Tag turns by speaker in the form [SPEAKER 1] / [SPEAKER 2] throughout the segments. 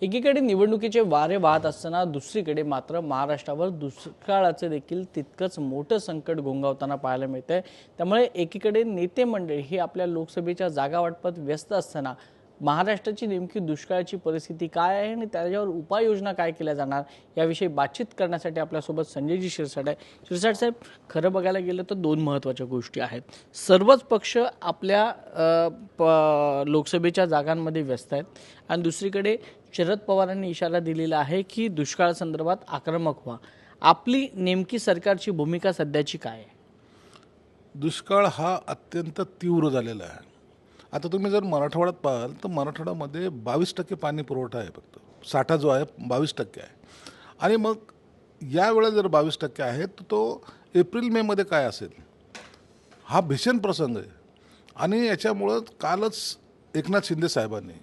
[SPEAKER 1] एकीकडे निवडणुकीचे वारे वाहत असताना दुसरीकडे मात्र महाराष्ट्रावर दुष्काळाचे देखील तितकंच मोठं संकट घोंगावताना पाहायला मिळतंय। त्यामुळे एकीकडे नेते मंडळी ही आपल्या लोकसभेच्या जागा वाटपात व्यस्त असताना महाराष्ट्राची नेमकी दुष्काळाची परिस्थिती काय आहे आणि त्याच्यावर उपाययोजना काय केल्या जाणार याविषयी बातचीत करण्यासाठी आपल्यासोबत संजयजी शिरसाट आहे। शिरसाट साहेब, खरं बघायला गेलं तर दोन महत्त्वाच्या गोष्टी आहेत। सर्वच पक्ष आपल्या लोकसभेच्या जागांमध्ये व्यस्त आहेत आणि दुसरीकडे शरद पवारांनी इशारा दिलेला आहे की दुष्काळासंदर्भात आक्रमक व्हा। आपली नेमकी सरकारची भूमिका सध्याची काय आहे?
[SPEAKER 2] दुष्काळ हा अत्यंत तीव्र झालेला आहे। आता तुम्ही जर मराठवाड्यात पाहाल तर मराठवाड्यामध्ये 22% पाणी पुरवठा आहे, फक्त साठा जो आहे 22% आहे। आणि मग यावेळेला जर 22% आहे तर तो एप्रिल मे मध्ये काय असेल, हा भीषण प्रसंग आहे। आणि याच्यामुळं कालच एकनाथ शिंदे साहेबांनी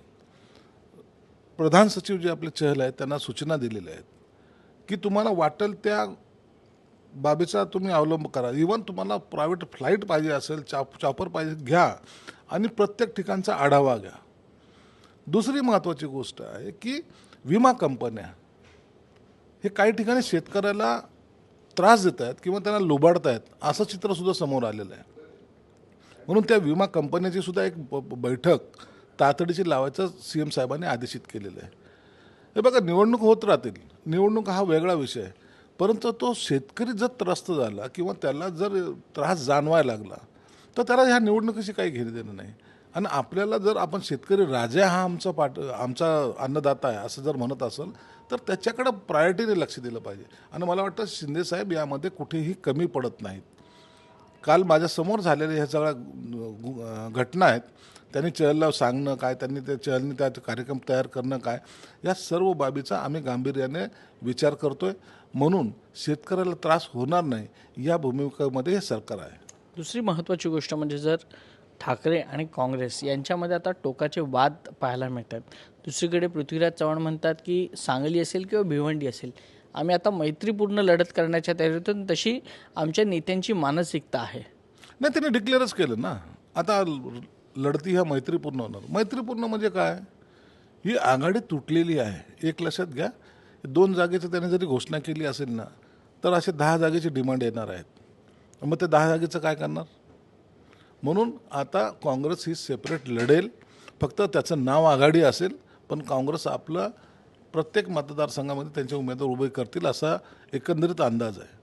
[SPEAKER 2] प्रधान सचिव जे आपले चहल आहेत त्यांना सूचना दिलेल्या आहेत की तुम्हाला वाटेल त्या बाबीचा तुम्ही अवलंब करा। इव्हन तुम्हाला प्रायव्हेट फ्लाईट पाहिजे असेल, चॉपर पाहिजे, घ्या आणि प्रत्येक ठिकाणचा आढावा घ्या। दुसरी महत्त्वाची गोष्ट आहे की विमा कंपन्या हे काही ठिकाणी शेतकऱ्याला त्रास देत आहेत किंवा त्यांना लुबाडत आहेत, असं चित्रसुद्धा समोर आलेलं आहे। म्हणून त्या विमा कंपन्याची सुद्धा एक बैठक तातडीची लावायचं सीएम साहेबांनी आदेशित केलेलं आहे। हे बघा, निवडणूक होत राहतील, निवडणूक हा वेगळा विषय आहे, परंतु तो शेतकरी जर त्रस्त झाला किंवा त्याला जर त्रास जाणवायला लागला तर त्याला ह्या निवडणुकीशी काही घेणं देणं नाही। आणि आपल्याला जर आपण शेतकरी राजा हा आमचा अन्नदाता आहे असं जर म्हणत असेल तर त्याच्याकडे प्रायोरिटीने लक्ष दिलं पाहिजे। आणि मला वाटतं शिंदेसाहेब यामध्ये कुठेही कमी पडत नाहीत। काल माझ्यासमोर झालेल्या ह्या सगळ्या घटना आहेत, त्यांनी चहलला सांगणं काय, चहलने त्या कार्यक्रम तयार करणं काय, या सर्व बाबीचा आम्ही गांभीर्याने विचार करतोय। म्हणून शेतकऱ्याला त्रास होणार नाही या भूमिकेमध्ये हे सरकार आहे।
[SPEAKER 1] दुसरी महत्त्वाची गोष्ट म्हणजे जर ठाकरे आणि काँग्रेस यांच्यामध्ये आता टोकाचे वाद पाहायला मिळतात। दुसरीकडे पृथ्वीराज चव्हाण म्हणतात की सांगली असेल किंवा भिवंडी असेल, आम्ही आता मैत्रीपूर्ण लढत करण्याच्या तयारीतून, तशी आमच्या नेत्यांची मानसिकता आहे।
[SPEAKER 2] नाही, त्यांनी डिक्लेअरच केलं ना, आता लढती ह्या मैत्रीपूर्ण होणार। मैत्रीपूर्ण म्हणजे काय, ही आघाडी तुटलेली आहे। एक लक्षात घ्या, 2 जागेचं त्याने जरी घोषणा केली असेल ना तर असे 10 जागेची डिमांड येणार आहेत। मग ते 10 जागेचं काय करणार? म्हणून आता काँग्रेस ही सेपरेट लढेल, फक्त त्याचं नाव आघाडी असेल, पण काँग्रेस आपलं प्रत्येक मतदारसंघामध्ये त्यांचे उमेदवार उभे करतील असा एकंदरीत अंदाज आहे।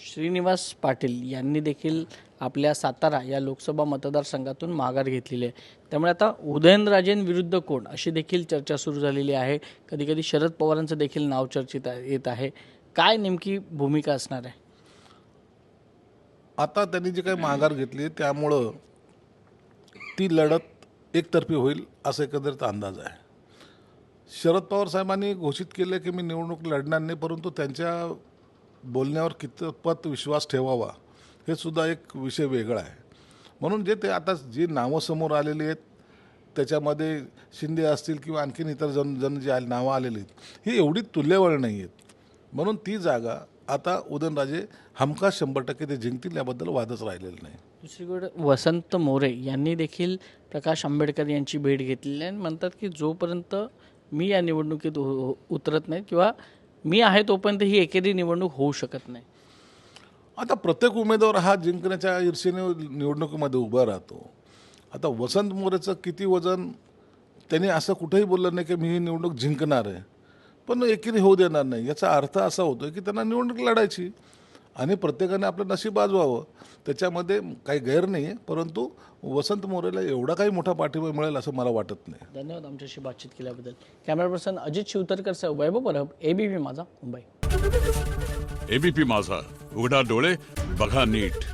[SPEAKER 1] श्रीनिवास पाटील यांनी देखील आपल्या सातारा या लोकसभा मतदारसंघातून माघार घेतलेली आहे। त्यामुळे आता उदयनराजेंविरुद्ध कोण अशी देखील चर्चा सुरू झालेली आहे। कधी कधी शरद पवारांचं देखील नाव चर्चेत येत आहे। काय नेमकी भूमिका असणार आहे?
[SPEAKER 2] आता त्यांनी जी काही माघार घेतली त्यामुळं ती लढत एकतर्फी होईल असं एकंदरीत अंदाज आहे। शरद पवार साहेबांनी घोषित केलं की मी निवडणूक लढणार नाही, परंतु त्यांच्या बोलण्यावर कितपत विश्वास ठेवावा हे सुद्धा एक विषय वेगळा आहे। म्हणून जे ते आता जी नावं समोर आलेली आहेत त्याच्यामध्ये शिंदे असतील किंवा आणखीन इतर जण जी नावं आलेली आहेत ही एवढी तुल्यबळ नाही आहेत। म्हणून ती जागा आता उदयनराजे हमखास 100% ते जिंकतील याबद्दल वादच राहिलेला नाही।
[SPEAKER 1] दुसरीकडे वसंत मोरे यांनी देखील प्रकाश आंबेडकर यांची भेट घेतलेली आहे आणि म्हणतात की जोपर्यंत मी या निवडणुकीत उतरत नाही किंवा मी आहे तोपर्यंत ही एकेरी निवडणूक होऊ शकत नाही।
[SPEAKER 2] आता प्रत्येक उमेदवार हा जिंकण्याच्या ईर्षेने निवडणुकीमध्ये उभा राहतो। आता वसंत मोरेचं किती वजन, त्यांनी असं कुठेही बोललं नाही की मी ही निवडणूक जिंकणार आहे, पण एकेरी होऊ देणार नाही। याचा अर्थ असा होतो की त्यांना निवडणूक लढायची आणि प्रत्येकाने आपलं नशीब आजवावं, त्याच्यामध्ये काही गैर नाही आहे। परंतु वसंत मोरेला एवढा काही मोठा पाठिंबा मिळेल असं मला वाटत नाही।
[SPEAKER 1] धन्यवाद आमच्याशी बातचीत केल्याबद्दल। कॅमेरा पर्सन अजित शिवतरकर सह वैभव परब, एबीपी माझा, मुंबई।
[SPEAKER 3] एबीपी माझा, उघडा डोळे बघा नीट।